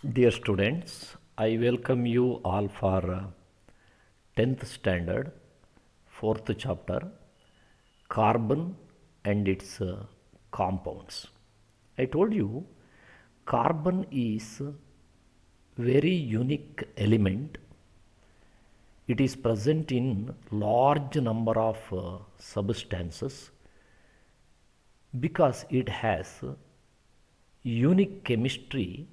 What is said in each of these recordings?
Dear students, I welcome you all for 10th standard, 4th chapter, carbon and its compounds. I told you carbon is very unique element. It is present in large number of substances because it has unique chemistry.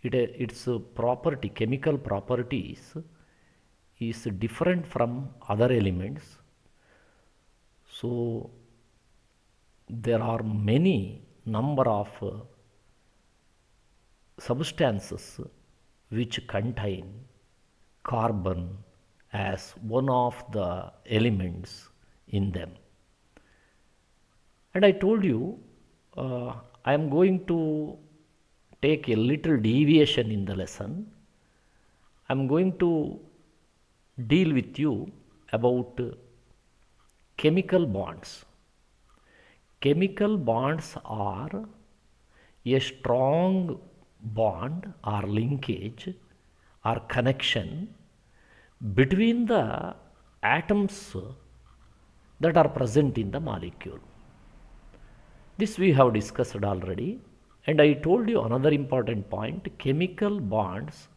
Its property, chemical properties is different from other elements. So there are many number of substances which contain carbon as one of the elements in them. And I told you I am going to take a little deviation in the lesson. I am going to deal with you about chemical bonds. Chemical bonds are a strong bond or linkage or connection between the atoms that are present in the molecule. This we have discussed already. And I told you another important point, chemical bonds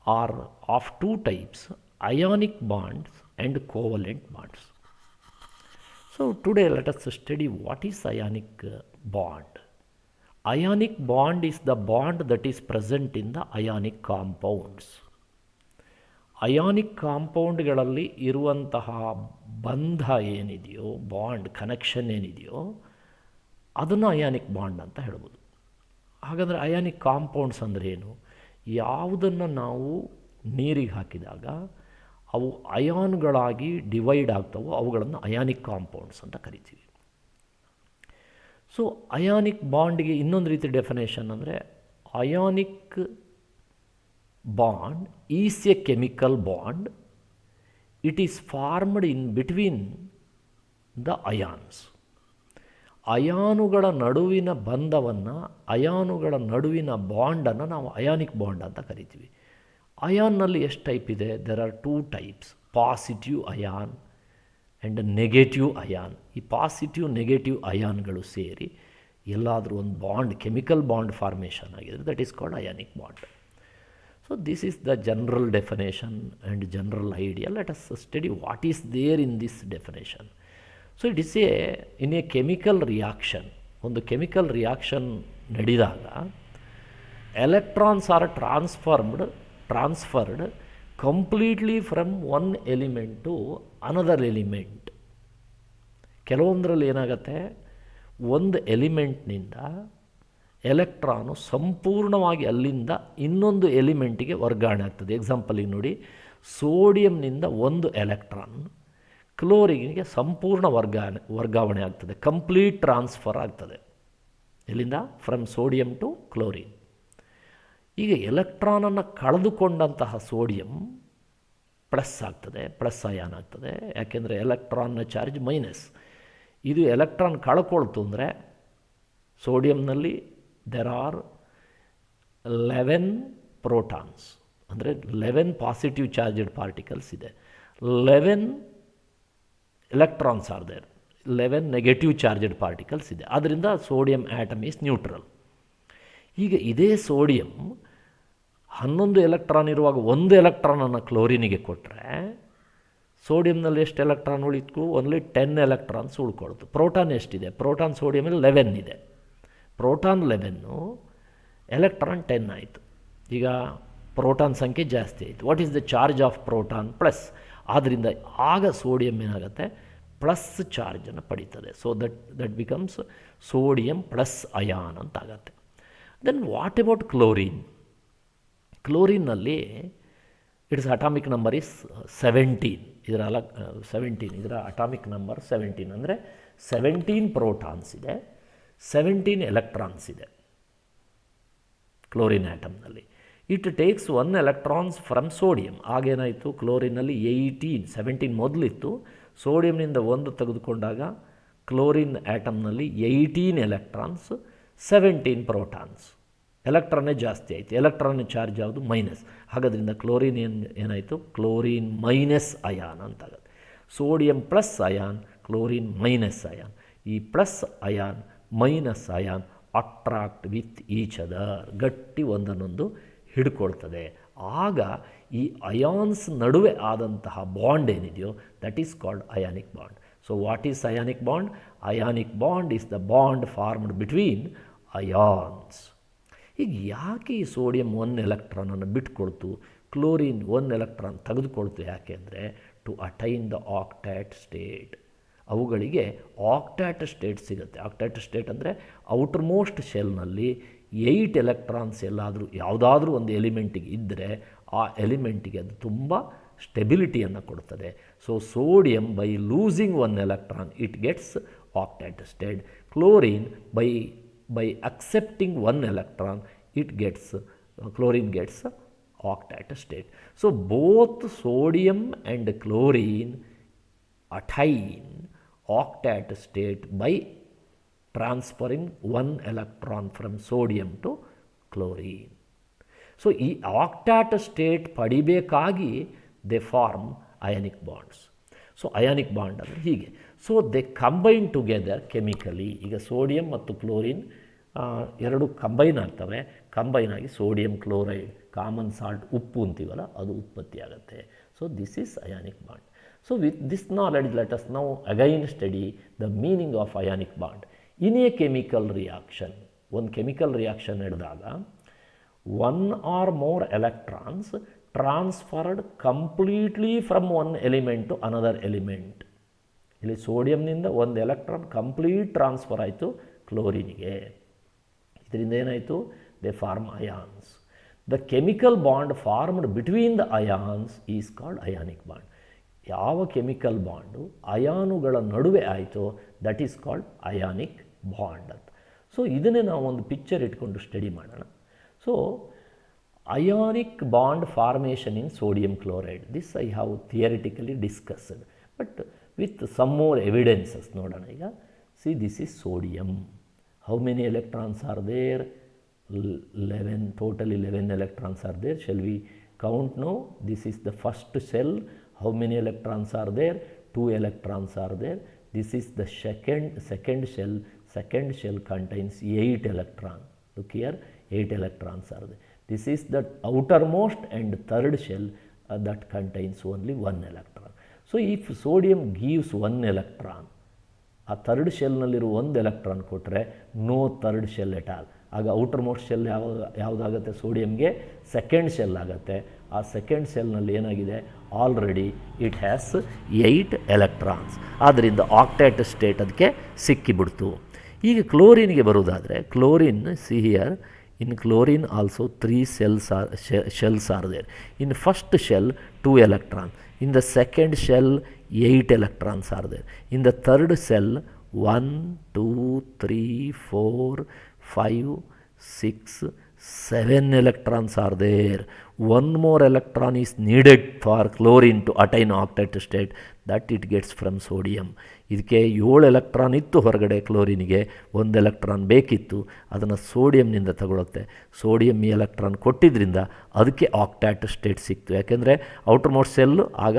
are of two types, ionic bonds and covalent bonds. So today let us study what is ionic bond. Ionic bond is the bond that is present in the ionic compounds. Ionic ಕಾಂಪೌಂಡ್ಗಳಲ್ಲಿ ಇರುವಂತಹ ಬಂಧ ಏನಿದೆಯೋ, bond connection ಏನಿದೆಯೋ, ಅದನ್ನು ionic bond ಅಂತ ಹೇಳ್ಬೋದು. ಹಾಗಾದರೆ ionic compounds ಅಂದರೆ ಏನು? ಯಾವುದನ್ನು ನಾವು ನೀರಿಗೆ ಹಾಕಿದಾಗ ಅವು ಅಯಾನ್ಗಳಾಗಿ ಡಿವೈಡ್ ಆಗ್ತವೋ ಅವುಗಳನ್ನು ಅಯಾನಿಕ್ ಕಾಂಪೌಂಡ್ಸ್ ಅಂತ ಕರಿತೀವಿ. ಸೊ ಅಯಾನಿಕ್ ಬಾಂಡ್ಗೆ ಇನ್ನೊಂದು ರೀತಿ ಡೆಫಿನೇಷನ್ ಅಂದರೆ ionic bond is a chemical bond. It is formed in between the ions. ಅಯಾನುಗಳ ನಡುವಿನ ಬಂಧವನ್ನು, ಅಯಾನುಗಳ ನಡುವಿನ ಬಾಂಡನ್ನು ನಾವು ಅಯಾನಿಕ್ ಬಾಂಡ್ ಅಂತ ಕರಿತೀವಿ. ಅಯಾನ್ನಲ್ಲಿ ಎಷ್ಟು ಟೈಪ್ ಇದೆ? There are two types, positive ion and negative ion. ಈ ಪಾಸಿಟಿವ್ ನೆಗೆಟಿವ್ ಅಯಾನ್ಗಳು ಸೇರಿ ಎಲ್ಲಾದರೂ ಒಂದು ಬಾಂಡ್, ಕೆಮಿಕಲ್ ಬಾಂಡ್ ಫಾರ್ಮೇಷನ್ ಆಗಿದೆ, that is called ionic bond. So this is the general definition and general idea. Let us study what is there in this definition. So it is in a chemical reaction, ಒಂದು chemical reaction ನಡೆದಾಗ electrons are transferred completely from one element to another element. ಕೆಲವೊಂದರಲ್ಲಿ ಏನಾಗುತ್ತೆ, ಒಂದು ಎಲಿಮೆಂಟ್ನಿಂದ electron ಸಂಪೂರ್ಣವಾಗಿ ಅಲ್ಲಿಂದ ಇನ್ನೊಂದು ಎಲಿಮೆಂಟಿಗೆ ವರ್ಗಾವಣೆ ಆಗ್ತದೆ. ಎಕ್ಸಾಂಪಲಿಗೆ ನೋಡಿ, ಸೋಡಿಯಂನಿಂದ ಒಂದು ಎಲೆಕ್ಟ್ರಾನ್ ಕ್ಲೋರಿನ್ಗೆ ಸಂಪೂರ್ಣ ವರ್ಗಾವಣೆ ಆಗ್ತದೆ, ಕಂಪ್ಲೀಟ್ ಟ್ರಾನ್ಸ್ಫರ್ ಆಗ್ತದೆ. ಎಲ್ಲಿಂದ? From sodium to chlorine. ಈಗ ಎಲೆಕ್ಟ್ರಾನನ್ನು ಕಳೆದುಕೊಂಡಂತಹ ಸೋಡಿಯಂ ಪ್ಲಸ್ ಆಗ್ತದೆ, ಪ್ಲಸ್ ಅಯಾನ್ ಆಗ್ತದೆ. ಯಾಕೆಂದರೆ ಎಲೆಕ್ಟ್ರಾನ್ನ ಚಾರ್ಜ್ ಮೈನಸ್. ಇದು ಎಲೆಕ್ಟ್ರಾನ್ ಕಳ್ಕೊಳ್ತು ಅಂದರೆ ಸೋಡಿಯಂನಲ್ಲಿ there are 11 protons, ಅಂದರೆ 11 ಪಾಸಿಟಿವ್ ಚಾರ್ಜ್ಡ್ ಪಾರ್ಟಿಕಲ್ಸ್ ಇದೆ, 11 electrons are there, 11 negative charged particles ಇದೆ. ಆದ್ದರಿಂದ ಸೋಡಿಯಂ ಆಟಮ್ ಈಸ್ ನ್ಯೂಟ್ರಲ್. ಈಗ ಇದೇ ಸೋಡಿಯಂ 11 ಎಲೆಕ್ಟ್ರಾನ್ ಇರುವಾಗ ಒಂದು ಎಲೆಕ್ಟ್ರಾನನ್ನು ಕ್ಲೋರಿನಿಗೆ ಕೊಟ್ಟರೆ ಸೋಡಿಯಂನಲ್ಲಿ ಎಷ್ಟು ಎಲೆಕ್ಟ್ರಾನ್ ಉಳಿತು? ಓನ್ಲಿ 10 ಎಲೆಕ್ಟ್ರಾನ್ಸ್ ಉಳ್ಕೊಳ್ತು. ಪ್ರೋಟಾನ್ ಎಷ್ಟಿದೆ? ಪ್ರೋಟಾನ್ ಸೋಡಿಯಮಲ್ಲಿ 11 ಇದೆ. ಪ್ರೋಟಾನ್ 11, ಎಲೆಕ್ಟ್ರಾನ್ 10 ಆಯಿತು. ಈಗ ಪ್ರೋಟಾನ್ ಸಂಖ್ಯೆ ಜಾಸ್ತಿ ಆಯಿತು. What is the charge of proton? Plus. ಆದ್ದರಿಂದ ಆಗ ಸೋಡಿಯಂ ಏನಾಗುತ್ತೆ? ಪ್ಲಸ್ ಚಾರ್ಜನ್ನು ಪಡೀತದೆ. So that becomes sodium plus ion ಅಂತ ಆಗುತ್ತೆ. Then what about chlorine? ಕ್ಲೋರಿನ್ನಲ್ಲಿ ಇಟ್ಸ್ ಅಟಾಮಿಕ್ ನಂಬರ್ ಈಸ್ 17. ಇದರ ಅಟಾಮಿಕ್ ನಂಬರ್ 17. ಅಂದರೆ 17 ಪ್ರೋಟಾನ್ಸ್ ಇದೆ, 17 ಎಲೆಕ್ಟ್ರಾನ್ಸ್ ಇದೆ ಕ್ಲೋರಿನ್ ಆಟಮ್ನಲ್ಲಿ. It takes 1 electrons from sodium. ಆಗೇನಾಯಿತು? ಕ್ಲೋರಿನಲ್ಲಿ 17 ಮೊದಲಿತ್ತು, ಸೋಡಿಯಂನಿಂದ 1 ತೆಗೆದುಕೊಂಡಾಗ ಕ್ಲೋರಿನ್ ಆಟಮ್ನಲ್ಲಿ 18 ಎಲೆಕ್ಟ್ರಾನ್ಸ್, 17 ಪ್ರೋಟಾನ್ಸ್. ಎಲೆಕ್ಟ್ರಾನೇ ಜಾಸ್ತಿ ಆಯಿತು. ಎಲೆಕ್ಟ್ರಾನ್ ಚಾರ್ಜ್ ಯಾವುದು? ಮೈನಸ್. ಹಾಗಾದ್ರಿಂದ ಕ್ಲೋರಿನ್ ಏನಾಯಿತು? ಕ್ಲೋರಿನ್ ಮೈನಸ್ ಅಯಾನ್ ಅಂತಾಗುತ್ತೆ. Sodium plus ion, chlorine minus ion. ಈ plus ion minus ion attract with each other, ಗಟ್ಟಿ ಒಂದನ್ನೊಂದು ಹಿಡ್ಕೊಳ್ತದೆ. ಆಗ ಈ ಅಯಾನ್ಸ್ ನಡುವೆ ಆದಂತಹ ಬಾಂಡ್ ಏನಿದೆಯೋ that is called ionic bond. So what is ionic bond? Ionic bond is the bond formed between ions. ಈಗ ಯಾಕೆ ಈ ಸೋಡಿಯಂ 1 ಎಲೆಕ್ಟ್ರಾನನ್ನು ಬಿಟ್ಕೊಳ್ತು, ಕ್ಲೋರಿನ್ 1 ಎಲೆಕ್ಟ್ರಾನ್ ತೆಗೆದುಕೊಳ್ತು? ಯಾಕೆ ಅಂದರೆ ಟು ಅಟೈನ್ ದ ಆಕ್ಟ್ಯಾಟ್ ಸ್ಟೇಟ್. ಅವುಗಳಿಗೆ ಆಕ್ಟ್ಯಾಟ್ ಸ್ಟೇಟ್ ಸಿಗುತ್ತೆ. ಆಕ್ಟ್ಯಾಟ್ ಸ್ಟೇಟ್ ಅಂದರೆ ಔಟರ್ ಮೋಸ್ಟ್ ಶೆಲ್ನಲ್ಲಿ 8 ಎಲೆಕ್ಟ್ರಾನ್ಸ್ ಎಲ್ಲಾದರೂ ಯಾವುದಾದ್ರೂ ಒಂದು ಎಲಿಮೆಂಟಿಗೆ ಇದ್ದರೆ ಆ ಎಲಿಮೆಂಟಿಗೆ ಅದು ತುಂಬ ಸ್ಟೆಬಿಲಿಟಿಯನ್ನು ಕೊಡ್ತದೆ. So sodium by losing 1 electron it gets octet state. Chlorine by accepting 1 electron it gets chlorine gets octet state. So both sodium and chlorine attain octet state by transferring 1 electron from sodium to chlorine. So ಈ octet state ಪಡಿಬೇಕಾಗಿ they form ionic bonds. So ionic bond ಅಂದರೆ ಹೀಗೆ. So they combine together chemically. ಈಗ sodium ಮತ್ತು chlorine ಎರಡು combine ಆಗ್ತವೆ. Combine ಆಗಿ sodium chloride, common salt, ಉಪ್ಪು ಅಂತೀವಲ್ಲ, ಅದು ಉತ್ಪತ್ತಿ ಆಗುತ್ತೆ. So this is ionic bond. So with this knowledge let us now again study the meaning of ionic bond in a chemical reaction. ಒಂದು ಕೆಮಿಕಲ್ ರಿಯಾಕ್ಷನ್ ನಡೆದಾಗ 1 or more electrons transferred completely from 1 element to another element. ಇಲ್ಲಿ ಸೋಡಿಯಂನಿಂದ 1 electron complete transfer ಆಯಿತು ಕ್ಲೋರಿನಿಗೆ. ಇದರಿಂದ ಏನಾಯಿತು? They form ions. The chemical bond formed between the ions is called ionic bond. ಯಾವ chemical bond ಅಯಾನುಗಳ ನಡುವೆ ಆಯಿತೋ that is called ionic bond ಅಂತ. ಸೊ ಇದನ್ನೇ ನಾವು ಒಂದು ಪಿಕ್ಚರ್ ಇಟ್ಕೊಂಡು ಸ್ಟಡಿ ಮಾಡೋಣ. So ionic bond formation in sodium chloride. This I have theoretically discussed, but with some more evidences. Nodana iga. See, this is sodium. How many electrons are there? 11. Total 11 electrons are there. Shall we count now? This is the first shell. How many electrons are there? 2 electrons are there. This is the second shell. Second shell contains 8 electrons. Look here, 8 electrons are there. This is the outermost and third shell that contains only 1 electron. So if sodium gives 1 electron, ಆ third ಶೆಲ್ನಲ್ಲಿರೋ 1 electron ಕೊಟ್ಟರೆ no third shell at all. ಆಗ outermost shell ಯಾವುದಾಗುತ್ತೆ? ಸೋಡಿಯಂಗೆ second shell ಆಗುತ್ತೆ. ಆ second ಶೆಲ್ನಲ್ಲಿ ಏನಾಗಿದೆ? Already it has 8 electrons. ಆದ್ದರಿಂದ ಆಕ್ಟ್ಯಾಟ್ ಸ್ಟೇಟ್ ಅದಕ್ಕೆ ಸಿಕ್ಕಿಬಿಡ್ತು. ಈಗ ಕ್ಲೋರಿನ್ಗೆ ಬರುವುದಾದರೆ, chlorine see here, in chlorine also 3 shells are there. In first shell 2 electrons, in the second shell 8 electrons are there. In the third shell 1, 2, 3, 4, 5, 6, 7 electrons are there. 1 more electron is needed for chlorine to attain octet state, that it gets from sodium. ಇದಕ್ಕೆ 7 electron ಇತ್ತು ಹೊರಗಡೆ, ಕ್ಲೋರಿನಿಗೆ 1 electron ಬೇಕಿತ್ತು, ಅದನ್ನು ಸೋಡಿಯಂನಿಂದ ತಗೊಳುತ್ತೆ. Sodium ಈ electron ಕೊಟ್ಟಿದ್ದರಿಂದ ಅದಕ್ಕೆ ಆಕ್ಟ್ಯಾಟ್ state ಸಿಕ್ತು. ಯಾಕೆಂದರೆ ಔಟರ್ ಮೋಸ್ಟ್ ಶೆಲ್ ಆಗ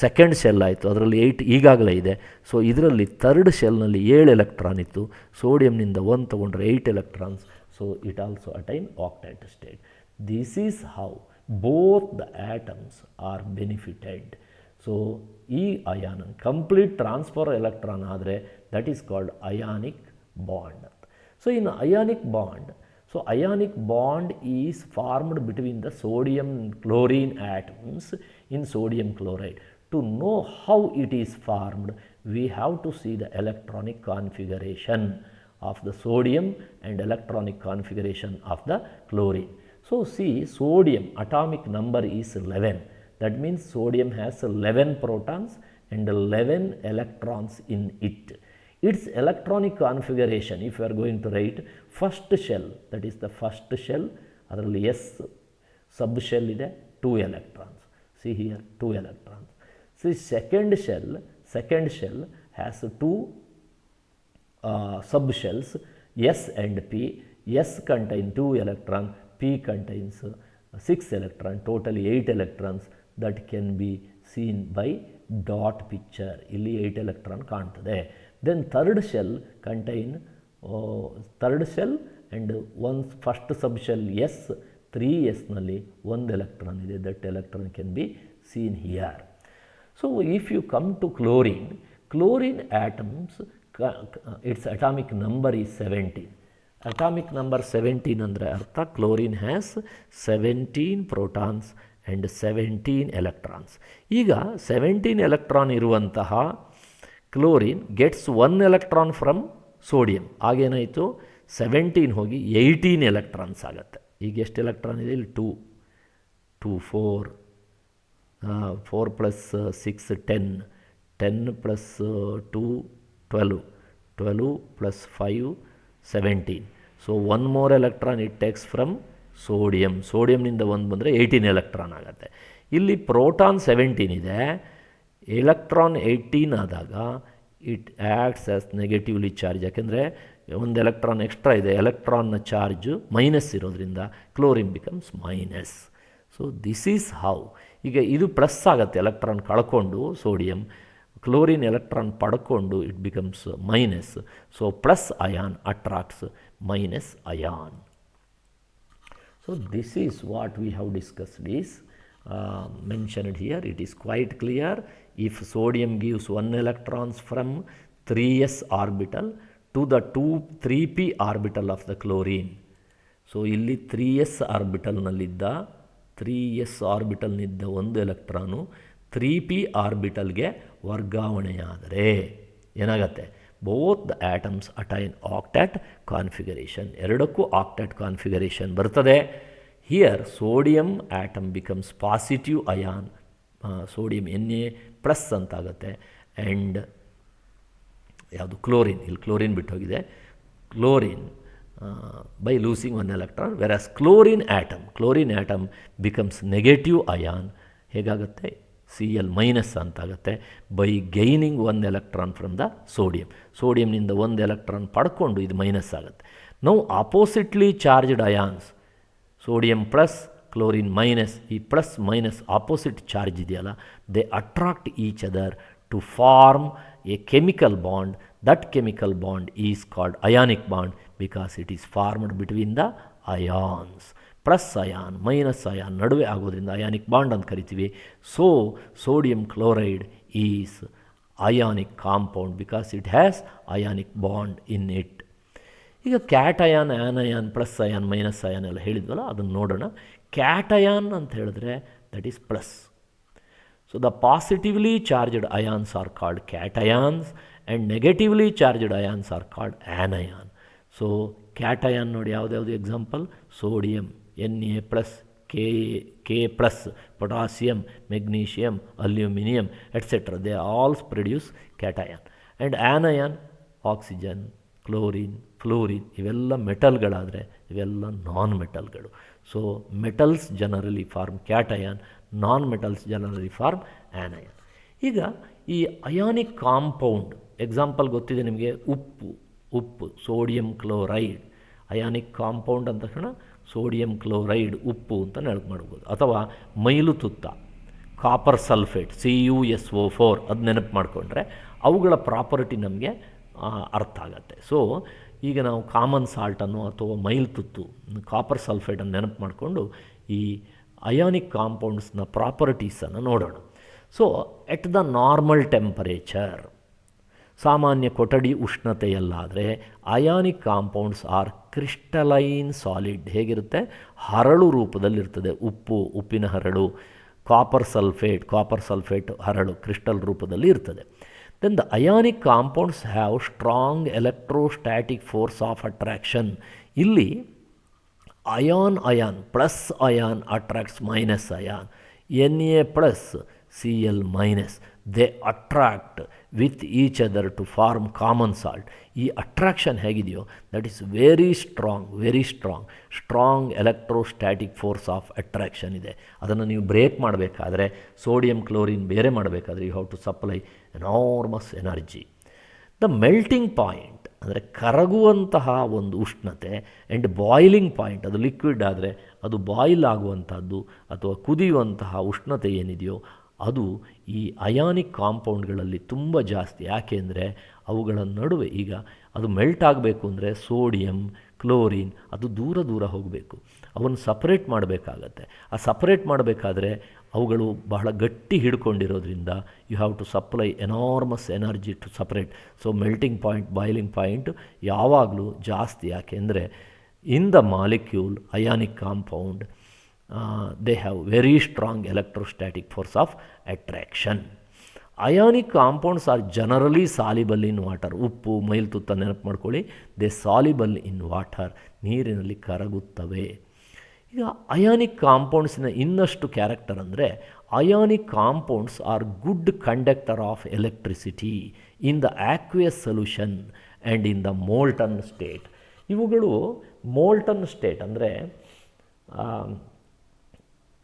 ಸೆಕೆಂಡ್ ಶೆಲ್ ಆಯಿತು, ಅದರಲ್ಲಿ 8 ಈಗಾಗಲೇ ಇದೆ. ಸೊ ಇದರಲ್ಲಿ ಥರ್ಡ್ ಶೆಲ್ನಲ್ಲಿ 7 ಎಲೆಕ್ಟ್ರಾನ್ ಇತ್ತು, ಸೋಡಿಯಂನಿಂದ 1 ತೊಗೊಂಡ್ರೆ 8 electrons. So it also attain octet state. This is how both the atoms are benefited. So ಈ ಅಯಾನ್ ಕಂಪ್ಲೀಟ್ ಟ್ರಾನ್ಸ್ಫರ್ ಎಲೆಕ್ಟ್ರಾನ್ ಆದರೆ that is called ionic bond ಅಂತ. So in ionic bond, so ionic bond is formed between the sodium chlorine atoms in sodium chloride. To know how it is formed, we have to see the electronic configuration of the sodium and electronic configuration of the chlorine. So see, sodium atomic number is 11. That means sodium has 11 protons and 11 electrons in it. Its electronic configuration, if you are going to write first shell, that is the first shell, ಅದರಲ್ಲಿ S subshell ಇದೆ, 2 electrons. See here, 2 electrons. See, second shell has 2 subshells, S and P. S contain 2 electron, P contains 6 electron, totally 8 electrons that can be seen by dot picture. ಇಲ್ಲಿ 8 electron ಕಾಣ್ತದೆ. Then third shell contain third shell and one first subshell S, 3s ನಲ್ಲಿ 1 electron ಇದೆ. That electron can be seen here. So if you come to chlorine atoms, its atomic number is 17. Atomic number 17 ಅಂದರೆ ಅರ್ಥ chlorine has 17 protons and 17 electrons. ಈಗ 17 electron ಇರುವಂತಹ chlorine gets 1 electron from sodium. ಆಗೇನಾಯಿತು, 17 ಹೋಗಿ 18 electrons ಆಗುತ್ತೆ. ಈಗ ಎಷ್ಟು electron ಇದೆ ಇಲ್ಲಿ? 2 4 4 plus 6 10, 10 plus 2 12, 12 plus 5 17. So 1 more electron it takes from sodium. ಸೋಡಿಯಮ್ನಿಂದ 1 ಬಂದರೆ 18 ಎಲೆಕ್ಟ್ರಾನ್ ಆಗುತ್ತೆ. ಇಲ್ಲಿ ಪ್ರೋಟಾನ್ 17 ಇದೆ, ಎಲೆಕ್ಟ್ರಾನ್ 18 ಆದಾಗ it acts as negatively charge. ಯಾಕೆಂದರೆ ಒಂದು ಎಲೆಕ್ಟ್ರಾನ್ ಎಕ್ಸ್ಟ್ರಾ ಇದೆ, ಎಲೆಕ್ಟ್ರಾನ್ನ ಚಾರ್ಜು ಮೈನಸ್ ಇರೋದ್ರಿಂದ chlorine becomes minus. So this is how. ಈಗ ಇದು ಪ್ಲಸ್ ಆಗುತ್ತೆ, ಎಲೆಕ್ಟ್ರಾನ್ ಕಳ್ಕೊಂಡು ಸೋಡಿಯಂ, ಕ್ಲೋರಿನ್ ಎಲೆಕ್ಟ್ರಾನ್ ಪಡ್ಕೊಂಡು it becomes minus. So plus ion attracts minus ion. So this is what we have discussed is mentioned here. It is quite clear. If sodium gives 1 electrons from 3s orbital to the 3p orbital of the chlorine. So ಇಲ್ಲಿ 3s ಆರ್ಬಿಟಲ್ನಲ್ಲಿದ್ದ 3s ಆರ್ಬಿಟಲ್ನಿದ್ದ 1 electron 3p ಆರ್ಬಿಟಲ್ಗೆ ವರ್ಗಾವಣೆಯಾದರೆ ಏನಾಗುತ್ತೆ? Both the atoms attain octet configuration. ಎರಡಕ್ಕೂ octet configuration ಬರ್ತದೆ. Here sodium atom becomes positive ion, sodium Na plus ಅಂತಾಗುತ್ತೆ. And ಯಾವುದು chlorine, ಇಲ್ಲಿ chlorine ಬಿಟ್ಟು ಹೋಗಿದೆ, chlorine by losing 1 electron. Whereas chlorine atom becomes negative ion. ಹೇಗಾಗುತ್ತೆ? Cl ಮೈನಸ್ ಅಂತಾಗುತ್ತೆ by gaining 1 electron from the sodium. ಸೋಡಿಯಂನಿಂದ 1 electron ಪಡ್ಕೊಂಡು ಇದು ಮೈನಸ್ ಆಗುತ್ತೆ. ನಾವು oppositely charged ions, sodium plus chlorine minus, ಈ ಪ್ಲಸ್ ಮೈನಸ್ ಆಪೋಸಿಟ್ ಚಾರ್ಜ್ ಇದೆಯಲ್ಲ, they attract each other to form a chemical bond. That chemical bond is called ionic bond because it is formed between the ions. Plus ion minus ion ನಡುವೆ ಆಗೋದ್ರಿಂದ ionic bond ಅಂತ ಕರಿತೀವಿ. So sodium chloride is ionic compound because it has ionic bond in it. ಈಗ cation, anion, plus ion, minus ion ಎಲ್ಲ ಹೇಳಿದ್ವಲ್ಲ, ಅದನ್ನು ನೋಡೋಣ. Cation ಅಂತ ಹೇಳಿದ್ರೆ that is plus. So the positively charged ions are called cations and negatively charged ions are called anion. So cation ನೋಡಿ, ಯಾವುದ್ಯಾವುದು example? Sodium Na plus, K plus, potassium, magnesium, aluminium etcetera, they also produce cation. And anion oxygen, chlorine, fluorine, ಇವೆಲ್ಲ ಮೆಟಲ್ಗಳಾದರೆ ಇವೆಲ್ಲ non ಮೆಟಲ್ಗಳು. So metals generally form cation, non metals generally form anion. ಈಗ ಈ ionic compound example ಗೊತ್ತಿದೆ ನಿಮಗೆ, ಉಪ್ಪು sodium chloride. Ionic compound ಅಂದ ತಕ್ಷಣ ಸೋಡಿಯಂ ಕ್ಲೋರೈಡ್ ಉಪ್ಪು ಅಂತ ನೆನಪು ಮಾಡ್ಬೋದು. ಅಥವಾ ಮೈಲುತುತ್ತ, ಕಾಪರ್ ಸಲ್ಫೇಟ್ CuSO4, ಅದು ನೆನಪು ಮಾಡಿಕೊಂಡ್ರೆ ಅವುಗಳ ಪ್ರಾಪರ್ಟಿ ನಮಗೆ ಅರ್ಥ ಆಗುತ್ತೆ. ಸೊ ಈಗ ನಾವು ಕಾಮನ್ ಸಾಲ್ಟನ್ನು ಅಥವಾ ಮೈಲ್ತುತ್ತು, ಕಾಪರ್ ಸಲ್ಫೇಟನ್ನು ನೆನಪು ಮಾಡಿಕೊಂಡು ಈ ಅಯಾನಿಕ್ ಕಾಂಪೌಂಡ್ಸ್ನ ಪ್ರಾಪರ್ಟೀಸನ್ನು ನೋಡೋಣ. So at the normal temperature, ಸಾಮಾನ್ಯ ಕೊಠಡಿ ಉಷ್ಣತೆಯಲ್ಲಾದರೆ ionic compounds are crystalline solid. ಹೇಗಿರುತ್ತೆ? ಹರಳು ರೂಪದಲ್ಲಿರ್ತದೆ. ಉಪ್ಪಿನ ಹರಳು. ಕಾಪರ್ ಸಲ್ಫೇಟ್ ಹರಳು ಕ್ರಿಸ್ಟಲ್ ರೂಪದಲ್ಲಿ ಇರ್ತದೆ. Then the ionic compounds have strong electrostatic force of attraction. ಇಲ್ಲಿ ion plus ion attracts minus ion. Na plus, Cl minus, they attract with each other to form common salt. ಈ attraction ಹೇಗಿದೆಯೋ that is very strong electrostatic force of attraction ಇದೆ. ಅದನ್ನು ನೀವು break ಮಾಡಬೇಕಾದ್ರೆ, sodium chlorine ಬೇರೆ ಮಾಡಬೇಕಾದ್ರೆ you have to supply enormous energy. The melting point ಅಂದರೆ ಕರಗುವಂತಹ ಒಂದು ಉಷ್ಣತೆ ಆ್ಯಂಡ್ ಬಾಯ್ಲಿಂಗ್ ಪಾಯಿಂಟ್, ಅದು ಲಿಕ್ವಿಡ್ ಆದರೆ ಅದು ಬಾಯ್ಲ್ ಆಗುವಂಥದ್ದು ಅಥವಾ ಕುದಿಯುವಂತಹ ಉಷ್ಣತೆ ಏನಿದೆಯೋ ಅದು ಈ ಅಯಾನಿಕ್ ಕಾಂಪೌಂಡ್ಗಳಲ್ಲಿ ತುಂಬ ಜಾಸ್ತಿ. ಯಾಕೆಂದರೆ ಅವುಗಳ ನಡುವೆ ಈಗ ಅದು ಮೆಲ್ಟ್ ಆಗಬೇಕು ಅಂದರೆ ಸೋಡಿಯಂ, ಕ್ಲೋರಿನ್ ಅದು ದೂರ ದೂರ ಹೋಗಬೇಕು, ಅವನ್ನು ಸಪ್ರೇಟ್ ಮಾಡಬೇಕಾಗತ್ತೆ. ಆ ಸಪ್ರೇಟ್ ಮಾಡಬೇಕಾದ್ರೆ ಅವುಗಳು ಬಹಳ ಗಟ್ಟಿ ಹಿಡ್ಕೊಂಡಿರೋದ್ರಿಂದ you have to supply enormous energy to separate. So melting point, boiling point ಯಾವಾಗಲೂ ಜಾಸ್ತಿ. ಯಾಕೆಂದರೆ in the molecule ionic compound they have very strong electrostatic force of attraction. Ionic compounds are generally soluble in water. ಉಪ್ಪು, ಮೈಲ್ತುತ್ತ ನೆನಪು ಮಾಡ್ಕೊಳ್ಳಿ, they soluble in water, ನೀರಿನಲ್ಲಿ ಕರಗುತ್ತವೆ. ಈಗ ionic ಕಾಂಪೌಂಡ್ಸಿನ ಇನ್ನಷ್ಟು character ಅಂದರೆ ionic compounds are good conductor of electricity in the ಆಕ್ವಿಯಸ್ solution and in the molten state. ಇವುಗಳು molten state ಅಂದರೆ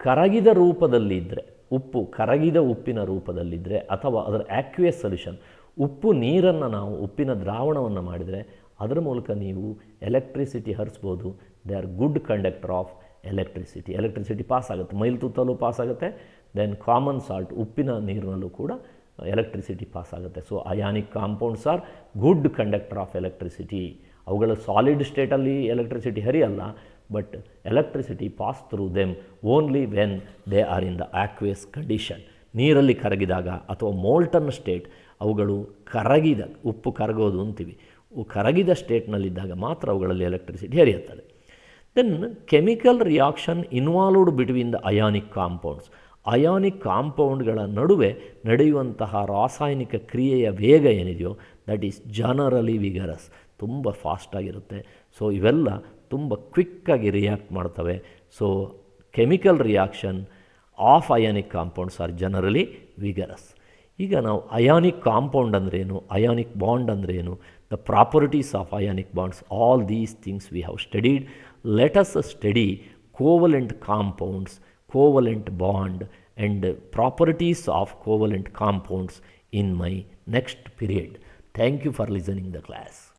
ಕರಗಿದ ರೂಪದಲ್ಲಿದ್ದರೆ, ಉಪ್ಪು ಕರಗಿದ ಉಪ್ಪಿನ ರೂಪದಲ್ಲಿದ್ದರೆ ಅಥವಾ ಅದರ ಆಕ್ವಿಯಸ್ ಸೊಲ್ಯೂಷನ್, ಉಪ್ಪು ನೀರನ್ನು ನಾವು ಉಪ್ಪಿನ ದ್ರಾವಣವನ್ನು ಮಾಡಿದರೆ ಅದರ ಮೂಲಕ ನೀವು ಎಲೆಕ್ಟ್ರಿಸಿಟಿ ಹರಿಸ್ಬೋದು. They are good conductor of electricity. Electricity pass ಆಗುತ್ತೆ, ಮೈಲ್ತುತ್ತಲೂ ಪಾಸ್ ಆಗುತ್ತೆ, ದೆನ್ ಕಾಮನ್ ಸಾಲ್ಟ್ ಉಪ್ಪಿನ ನೀರಿನಲ್ಲೂ ಕೂಡ ಎಲೆಕ್ಟ್ರಿಸಿಟಿ ಪಾಸ್ ಆಗುತ್ತೆ. So ionic compounds are good conductor of electricity. ಅವುಗಳ ಸಾಲಿಡ್ ಸ್ಟೇಟಲ್ಲಿ ಎಲೆಕ್ಟ್ರಿಸಿಟಿ ಹರಿಯಲ್ಲ, but electricity pass through them only when they are in the aqueous condition. ನೀರಲ್ಲಿ ಕರಗಿದಾಗ ಅಥವಾ ಮೋಲ್ಟನ್ ಸ್ಟೇಟ್, ಅವುಗಳು ಕರಗಿದ, ಉಪ್ಪು ಕರಗೋದು ಅಂತೀವಿ, ಕರಗಿದ ಸ್ಟೇಟ್ನಲ್ಲಿದ್ದಾಗ ಮಾತ್ರ ಅವುಗಳಲ್ಲಿ ಎಲೆಕ್ಟ್ರಿಸಿಟಿ ಹರಿಯುತ್ತದೆ. Then chemical reaction involved between the ionic compounds. Ionic ಕಾಂಪೌಂಡ್ಗಳ ನಡುವೆ ನಡೆಯುವಂತಹ ರಾಸಾಯನಿಕ ಕ್ರಿಯೆಯ ವೇಗ ಏನಿದೆಯೋ ದಟ್ ಈಸ್ ಜನರಲಿ ವಿಗರಸ್, ತುಂಬ ಫಾಸ್ಟಾಗಿರುತ್ತೆ. ಸೊ ಇವೆಲ್ಲ ತುಂಬ ಕ್ವಿಕ್ಕಾಗಿ ರಿಯಾಕ್ಟ್ ಮಾಡ್ತವೆ. So chemical reaction of ionic compounds are generally vigorous. ಈಗ ನಾವು ಅಯಾನಿಕ್ ಕಾಂಪೌಂಡ್ ಅಂದ್ರೇನು, ಅಯಾನಿಕ್ ಬಾಂಡ್ ಅಂದ್ರೇನು, the properties of ionic bonds, all these things we have studied. Let us study covalent compounds, covalent bond and properties of covalent compounds in my next period. Thank you for listening the class.